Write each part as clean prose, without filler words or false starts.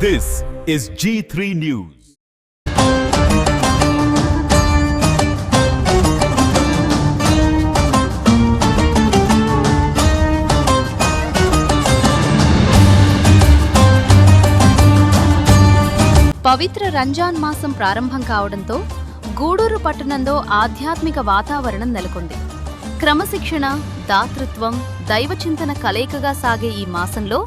This is G3 News. పవిత్ర రంజాన్ మాసం ప్రారంభం కావడంతో గూడూరు పట్టణంలో ఆధ్యాత్మిక వాతావరణం నెలకొంది. క్రమశిక్షణ, దాతృత్వం, దైవచింతన కలయికగా సాగే ఈ మాసంలో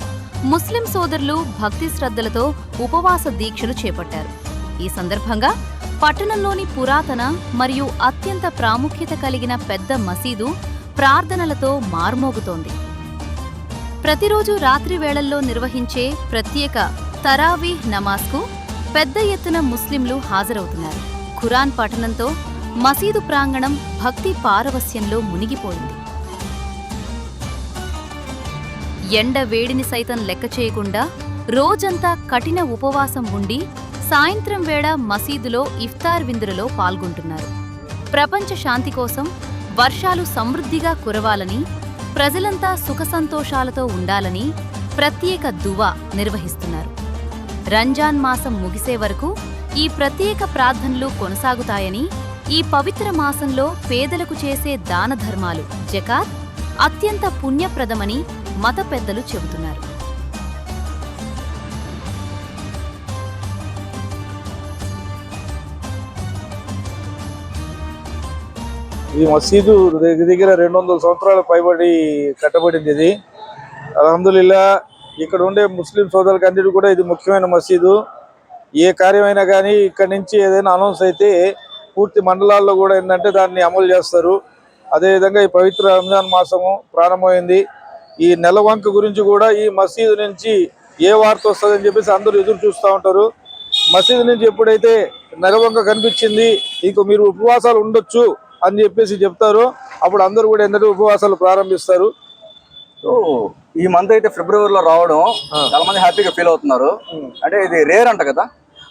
ముస్లిం సోదరులు భక్తి శ్రద్ధలతో ఉపవాస దీక్షలు చేపట్టారు. ఈ సందర్భంగా పట్టణంలోని పురాతన మరియు అత్యంత ప్రాముఖ్యత కలిగిన పెద్ద మసీదు ప్రార్థనలతో మార్మోగుతోంది. ప్రతిరోజు రాత్రి వేళల్లో నిర్వహించే ప్రత్యేక తరావీహ్ నమాజ్కు పెద్ద ఎత్తున ముస్లింలు హాజరవుతున్నారు. ఖురాన్ పఠనంతో మసీదు ప్రాంగణం భక్తి పారవస్యంలో మునిగిపోయింది. ఎండ వేడిని సైతం లెక్క చేయకుండా రోజంతా కఠిన ఉపవాసం ఉండి సాయంత్రం వేళ మసీదులో ఇఫ్తార్ విందులలో పాల్గొంటున్నారు. ప్రపంచ శాంతి కోసం వర్షాలు సమృద్ధిగా కురవాలని, ప్రజలంతా సుఖసంతోషాలతో ఉండాలని ప్రత్యేక దువా నిర్వహిస్తున్నారు. రంజాన్ మాసం ముగిసే వరకు ఈ ప్రత్యేక ప్రార్థనలు కొనసాగుతాయని, ఈ పవిత్ర మాసంలో పేదలకు చేసే దాన ధర్మాలు జకాత్ అత్యంత పుణ్యప్రదమని మత పెద్దలు చెబుతున్నారు. ఈ మసీదు దగ్గర 200 సంవత్సరాల పైబడి కట్టబడింది. ఇది అల్హమ్దులిల్లా ఇక్కడ ఉండే ముస్లిం సోదరులకు అందరికీ కూడా ఇది ముఖ్యమైన మసీదు. ఏ కార్యమైనా కానీ ఇక్కడ నుంచి ఏదైనా అనౌన్స్ అయితే పూర్తి మండలాల్లో కూడా ఏంటంటే దాన్ని అమలు చేస్తారు. అదేవిధంగా ఈ పవిత్ర రంజాన్ మాసము ప్రారంభమైంది. ఈ నెలవంక గురించి కూడా ఈ మసీదు నుంచి ఏ వార్త వస్తుందని చెప్పేసి అందరూ ఎదురు చూస్తూ ఉంటారు. మసీదు నుంచి ఎప్పుడైతే నెలవంక కనిపించింది, ఇంక మీరు ఉపవాసాలు ఉండొచ్చు అని చెప్పేసి చెప్తారు. అప్పుడు అందరూ కూడా ఏంటంటే ఉపవాసాలు ప్రారంభిస్తారు. సో ఈ మంత్ అయితే ఫిబ్రవరిలో రావడం చాలా మంది హ్యాపీగా ఫీల్ అవుతున్నారు. అంటే ఇది రేర్ అంట కదా?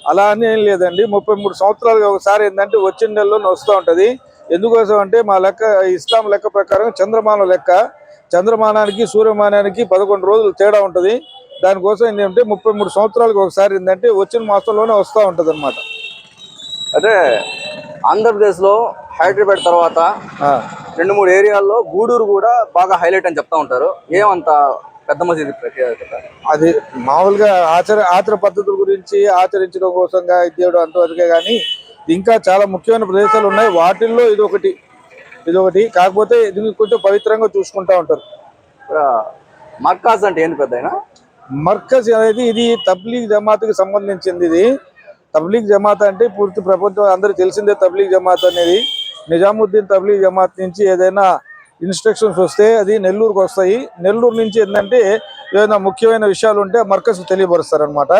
అలా అని ఏం లేదండి. 33 సంవత్సరాలుగా ఒకసారి ఏంటంటే వచ్చిన నెలలోనే వస్తూ ఉంటుంది. ఎందుకోసం అంటే మా లెక్క, ఇస్లాం లెక్క ప్రకారం చంద్రమానం లెక్క, చంద్రమానానికి సూర్యమానానికి 11 రోజులు తేడా ఉంటుంది. దానికోసం ఏంటంటే 33 సంవత్సరాలకు ఒకసారి ఏంటంటే వచ్చిన మాసంలోనే వస్తూ ఉంటుంది అనమాట. అంటే ఆంధ్రప్రదేశ్లో హైదరాబాద్ తర్వాత 2-3 ఏరియాల్లో గూడూరు కూడా బాగా హైలైట్ అని చెప్తా ఉంటారు. ఏమంత పెద్ద మసీదు ప్రత్యేకత? అది మామూలుగా ఆచార పద్ధతుల గురించి ఆచరించడం కోసంగా ఇదేయడం అంతవరకే, కానీ ఇంకా చాలా ముఖ్యమైన ప్రదేశాలు ఉన్నాయి. వాటిల్లో ఇదొకటి. కాకపోతే దీన్ని కొంచెం పవిత్రంగా చూసుకుంటా ఉంటారు. మర్కాజ్ అంటే ఏంటి పెద్దయినా? మర్కజ్ అనేది ఇది తబ్లీగ్ జమాత్కి సంబంధించింది. ఇది తబ్లీగ్ జమాత్ అంటే పూర్తి ప్రపంచం అందరికీ తెలిసిందే. తబ్లీగ్ జమాత్ అనేది నిజాముద్దీన్ తబ్లీగ్ జమాత్ నుంచి ఏదైనా ఇన్స్ట్రక్షన్స్ వస్తే అది నెల్లూరుకు వస్తాయి. నెల్లూరు నుంచి ఏంటంటే ఏదైనా ముఖ్యమైన విషయాలు ఉంటే మర్కజ్ తెలియపరుస్తారు అనమాట.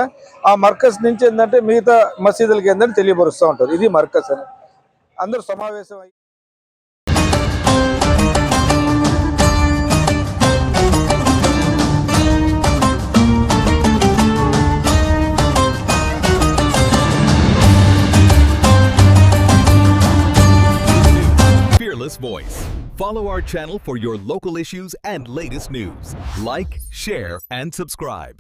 ఆ మర్కజ్ నుంచి ఏంటంటే మిగతా మసీదులకి ఏంటంటే తెలియపరుస్తూ ఉంటారు. ఇది మర్కజ్ అని అందరూ సమావేశం అయ్యి. Voice. Follow our channel for your local issues and latest news. Like, share, and subscribe.